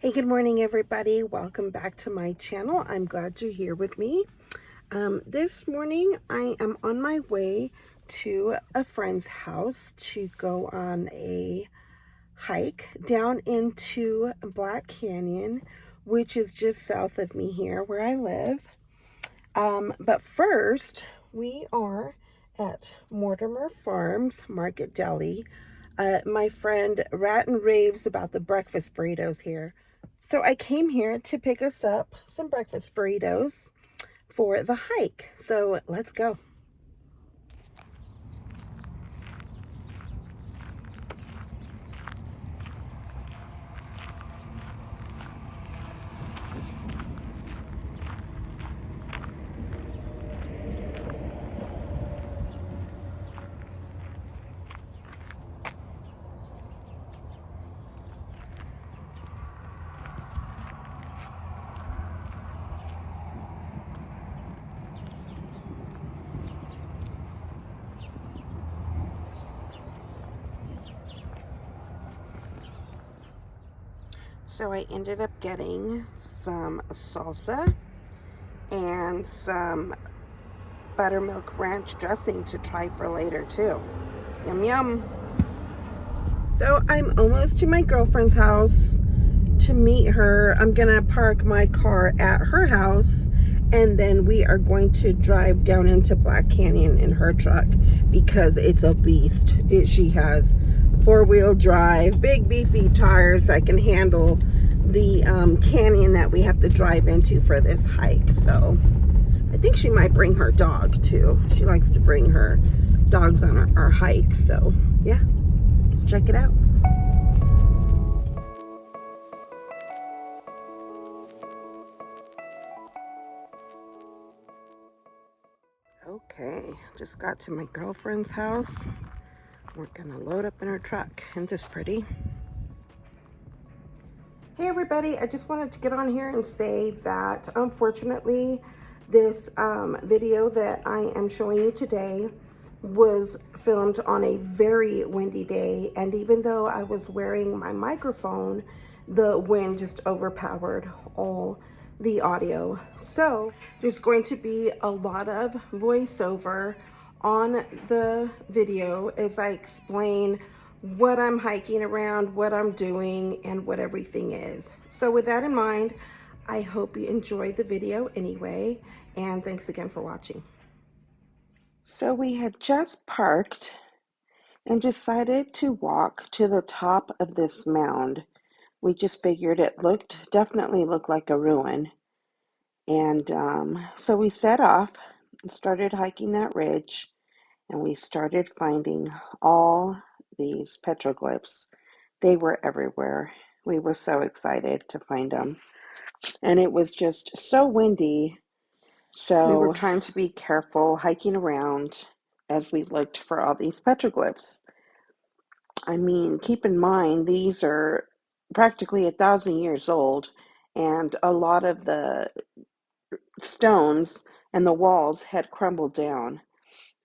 Hey, good morning, everybody. Welcome back to my channel. I'm glad you're here with me. This morning, I am on my way to a friend's house to go on a hike down into Black Canyon, which is just south of me here where I live. But first, we are at Mortimer Farms Market Deli. My friend rat and raves about the breakfast burritos here. So I came here to pick us up some breakfast burritos for the hike. So let's go. So I ended up getting some salsa and some buttermilk ranch dressing to try for later too. Yum yum. So I'm almost to my girlfriend's house to meet her. I'm gonna park my car at her house and then we are going to drive down into Black Canyon in her truck because it's a beast. She has four-wheel drive, big beefy tires that can handle the canyon that we have to drive into for this hike. So I think she might bring her dog too. She likes to bring her dogs on our hike. So yeah, let's check it out. Okay, just got to my girlfriend's house. We're gonna load up in her truck. Isn't this pretty? Hey everybody, I just wanted to get on here and say that unfortunately this video that I am showing you today was filmed on a very windy day, and even though I was wearing my microphone, the wind just overpowered all the audio. So there's going to be a lot of voiceover on the video as I explain what I'm hiking around, what I'm doing, and what everything is. So with that in mind, I hope you enjoy the video anyway, and thanks again for watching. So we had just parked and decided to walk to the top of this mound. We just figured it definitely looked like a ruin. And so we set off and started hiking that ridge, and we started finding all these petroglyphs. They were everywhere. We were so excited to find them. And it was just so windy. So we were trying to be careful hiking around as we looked for all these petroglyphs. I mean, keep in mind, these are practically 1,000 years old, and a lot of the stones and the walls had crumbled down.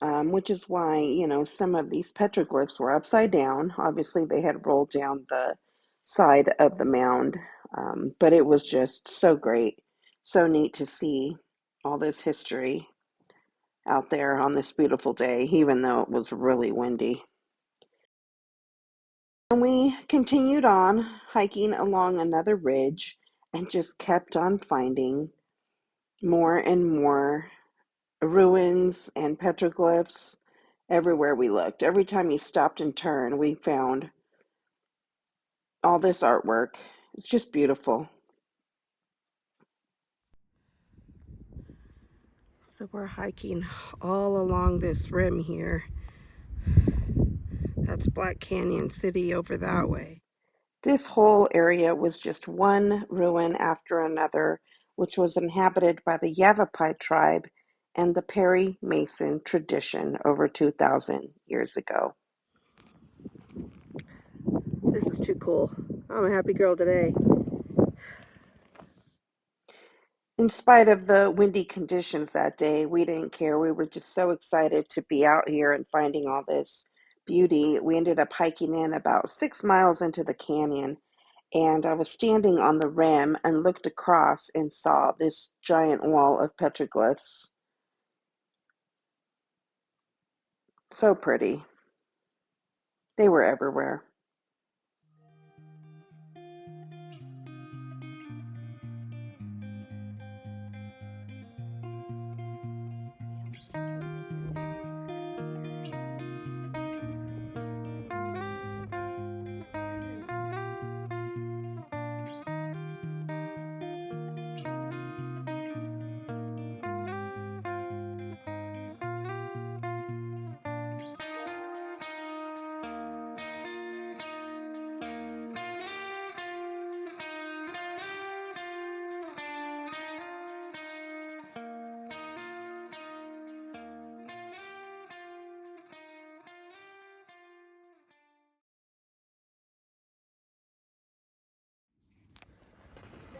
Which is why, some of these petroglyphs were upside down. Obviously, they had rolled down the side of the mound, but it was just so great, so neat to see all this history out there on this beautiful day, even though it was really windy. And we continued on hiking along another ridge and just kept on finding more and more ruins and petroglyphs everywhere we looked. Every time you stopped and turned, we found all this artwork. It's just beautiful. So we're hiking all along this rim here. That's Black Canyon City over that way. This whole area was just one ruin after another, which was inhabited by the Yavapai tribe and the Perry Mesa tradition over 2,000 years ago. This is too cool. I'm a happy girl today. In spite of the windy conditions that day, we didn't care. We were just so excited to be out here and finding all this beauty. We ended up hiking in about 6 miles into the canyon, And I was standing on the rim and looked across and saw this giant wall of petroglyphs. So pretty. They were everywhere.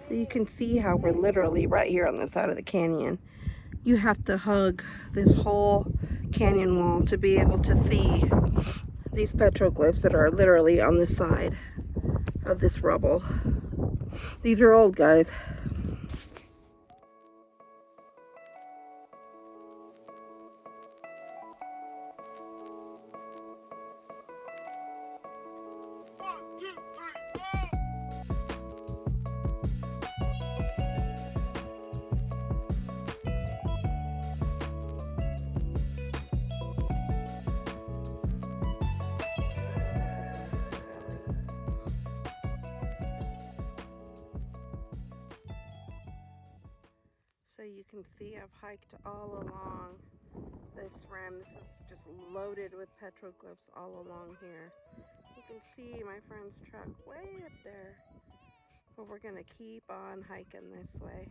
So you can see how we're literally right here on the side of the canyon. You have to hug this whole canyon wall to be able to see these petroglyphs that are literally on the side of this rubble. These are old, guys. So you can see I've hiked all along this rim. This is just loaded with petroglyphs all along here. You can see my friend's truck way up there. But we're gonna keep on hiking this way.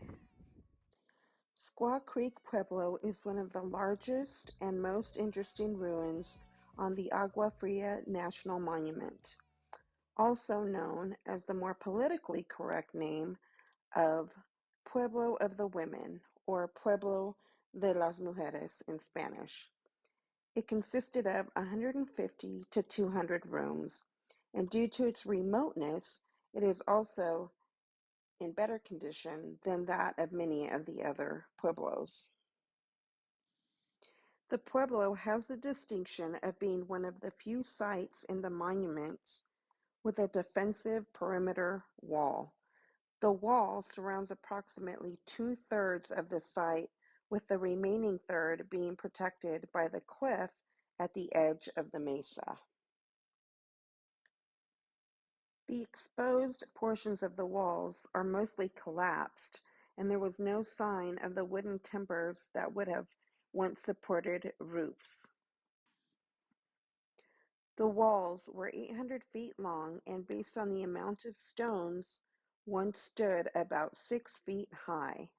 Squaw Creek Pueblo is one of the largest and most interesting ruins on the Agua Fria National Monument, also known as the more politically correct name of Pueblo of the Women, or Pueblo de las Mujeres in Spanish. It consisted of 150 to 200 rooms, and due to its remoteness, it is also in better condition than that of many of the other pueblos. The pueblo has the distinction of being one of the few sites in the monument with a defensive perimeter wall. The wall surrounds approximately 2/3 of the site, with the remaining third being protected by the cliff at the edge of the mesa. The exposed portions of the walls are mostly collapsed, and there was no sign of the wooden timbers that would have once supported roofs. The walls were 800 feet long, and based on the amount of stones, once stood about 6 feet high.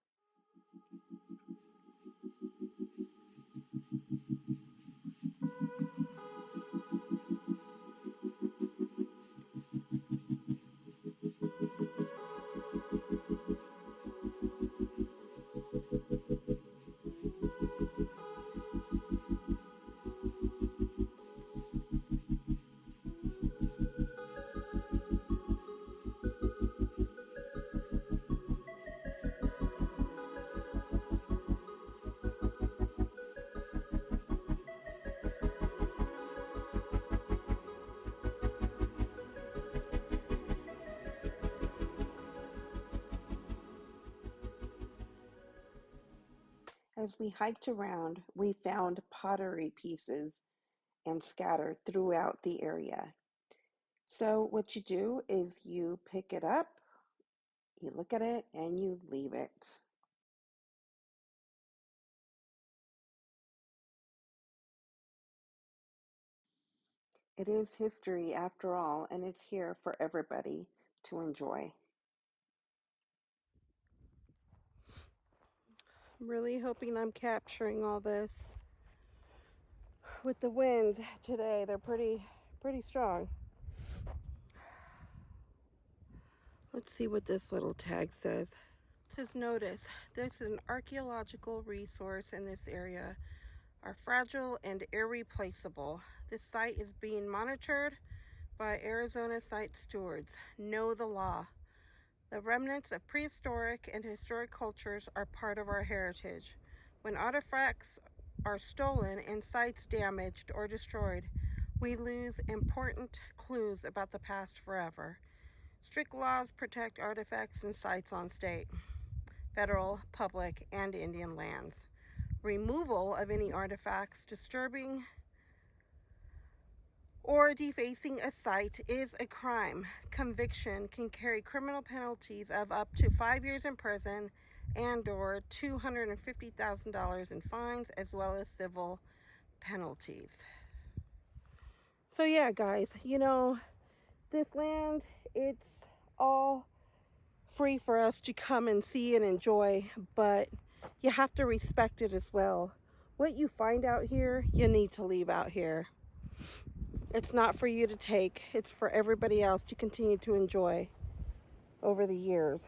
As we hiked around, we found pottery pieces and scattered throughout the area. So what you do is you pick it up, you look at it, and you leave it. It is history after all, and it's here for everybody to enjoy. I'm really hoping I'm capturing all this. With the winds today, they're pretty strong. Let's see what this little tag says. It says, notice, this is an archaeological resource in this area are fragile and irreplaceable. This site is being monitored by Arizona site stewards. Know the law. The remnants of prehistoric and historic cultures are part of our heritage. When artifacts are stolen and sites damaged or destroyed, we lose important clues about the past forever. Strict laws protect artifacts and sites on state, federal, public, and Indian lands. Removal of any artifacts disturbing or defacing a site is a crime. Conviction can carry criminal penalties of up to 5 years in prison and or $250,000 in fines, as well as civil penalties. So yeah, guys, this land, it's all free for us to come and see and enjoy, but you have to respect it as well. What you find out here, you need to leave out here. It's not for you to take. It's for everybody else to continue to enjoy over the years.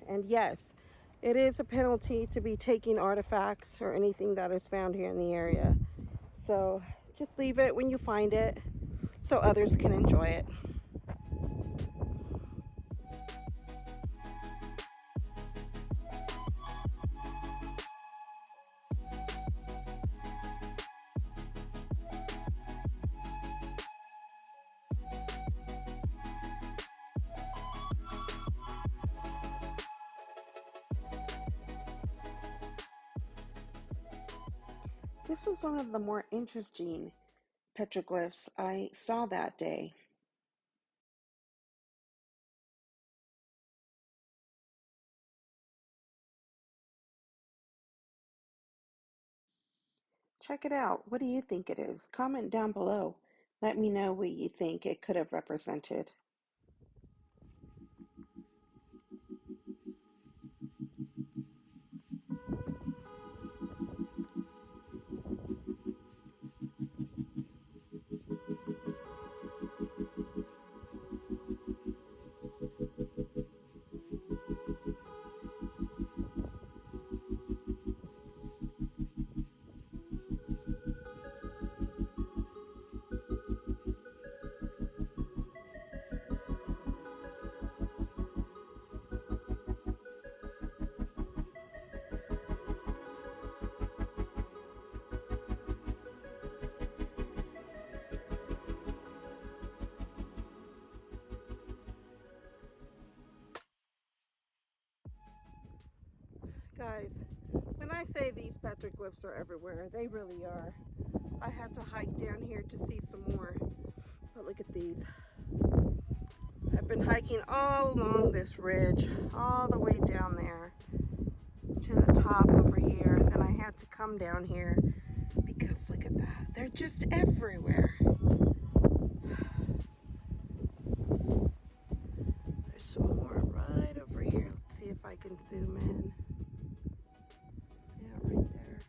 And yes, it is a penalty to be taking artifacts or anything that is found here in the area. So just leave it when you find it so others can enjoy it. This was one of the more interesting petroglyphs I saw that day. Check it out. What do you think it is? Comment down below. Let me know what you think it could have represented. Guys, when I say these petroglyphs are everywhere, they really are. I had to hike down here to see some more. But look at these. I've been hiking all along this ridge, all the way down there to the top over here. And then I had to come down here because look at that. They're just everywhere. There's some more right over here. Let's see if I can zoom in. Yeah, right there.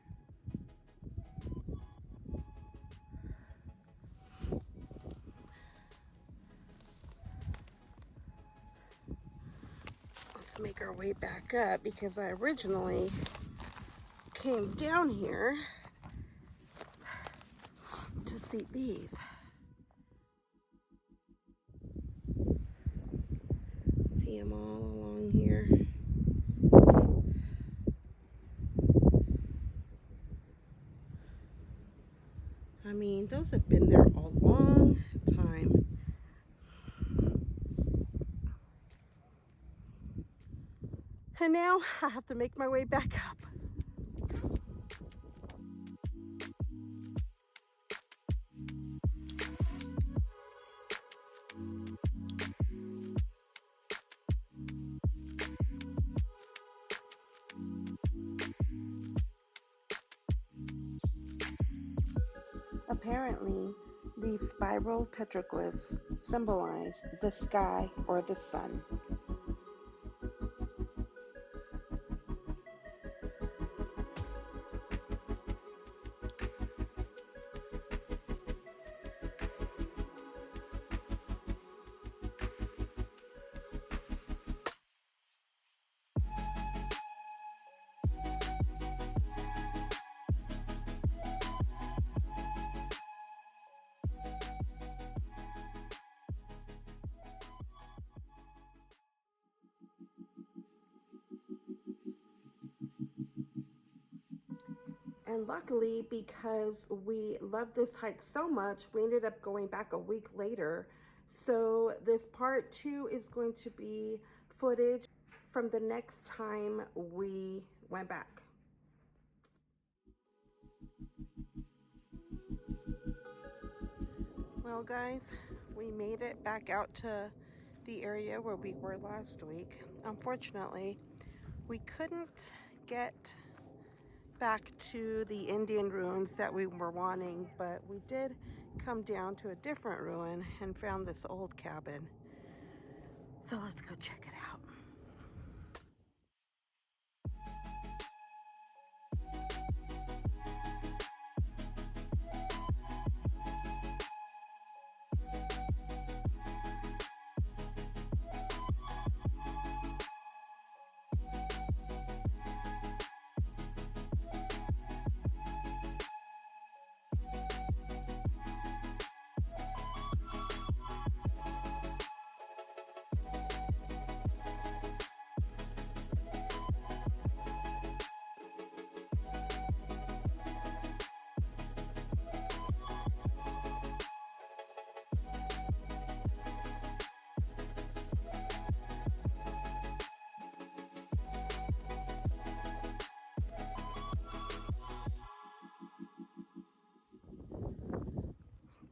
Let's make our way back up because I originally came down here to see these. See them all along here. I mean, those have been there a long time. And now I have to make my way back up. Apparently, these spiral petroglyphs symbolize the sky or the sun. And luckily, because we loved this hike so much, we ended up going back a week later. So this part 2 is going to be footage from the next time we went back. Well guys, we made it back out to the area where we were last week. Unfortunately, we couldn't get back to the Indian ruins that we were wanting, but we did come down to a different ruin and found this old cabin. So let's go check it out.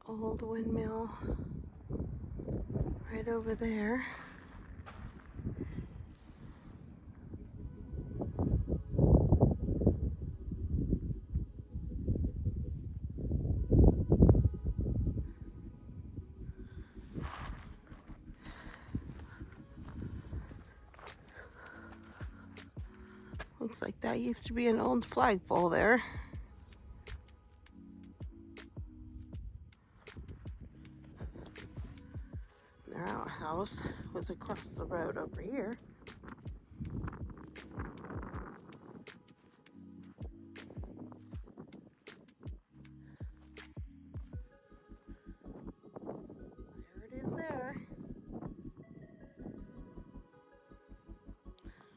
Old windmill right over there. Looks like that used to be an old flagpole there. Their outhouse was across the road over here. There it is there.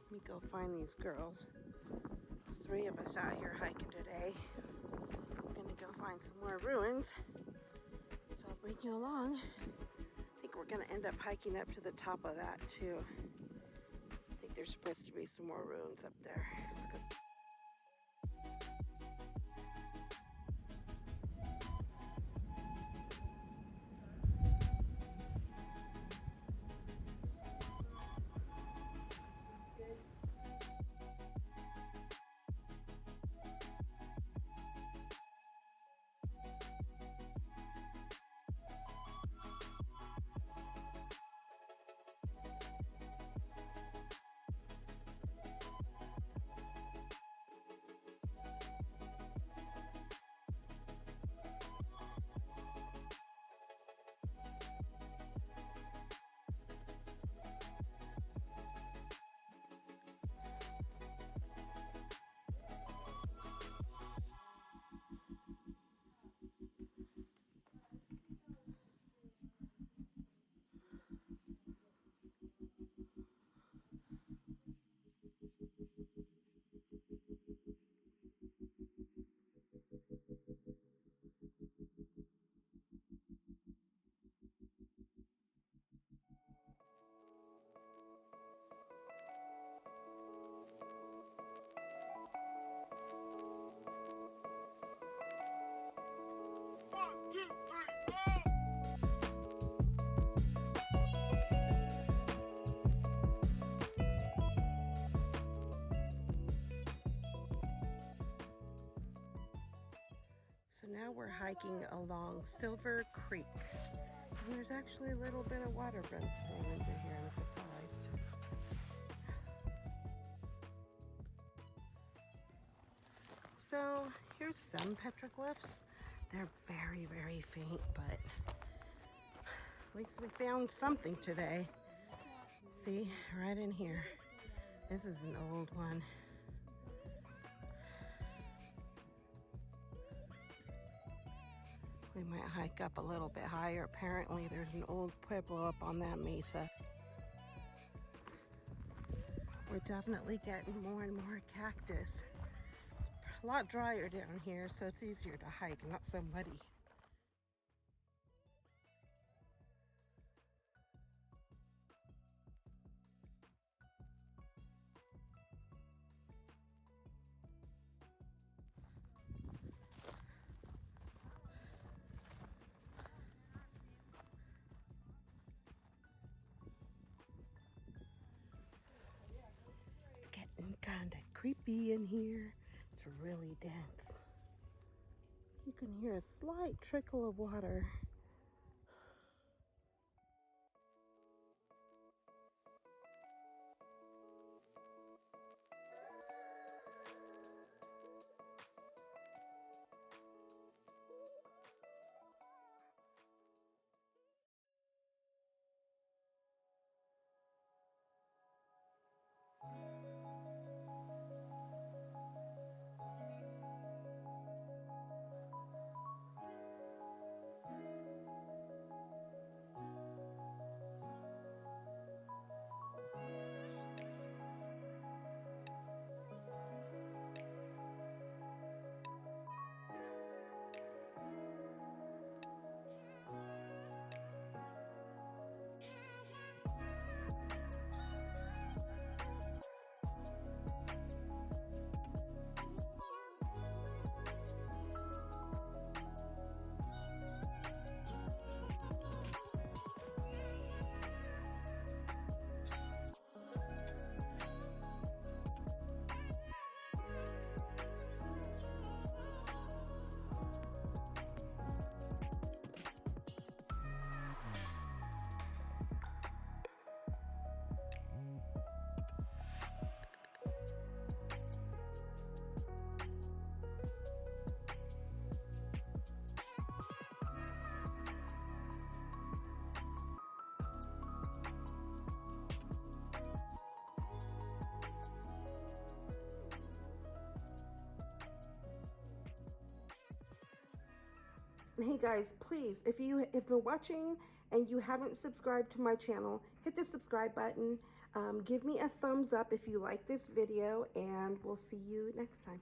Let me go find these girls. There's 3 of us out here hiking today. We're gonna go find some more ruins. So I'll bring you along. I think we're gonna end up hiking up to the top of that too. I think there's supposed to be some more ruins up there. Let's go. So now we're hiking along Silver Creek. And there's actually a little bit of water flowing into here. I'm surprised. So here's some petroglyphs. They're very, very faint, but at least we found something today. See, right in here. This is an old one. We might hike up a little bit higher. Apparently there's an old pueblo up on that mesa. We're definitely getting more and more cactus. a lot drier down here, so it's easier to hike, not so muddy. It's getting kind of creepy in here. It's really dense. You can hear a slight trickle of water. And hey guys, please, if you have been watching and you haven't subscribed to my channel, hit the subscribe button. Give me a thumbs up if you like this video, and we'll see you next time.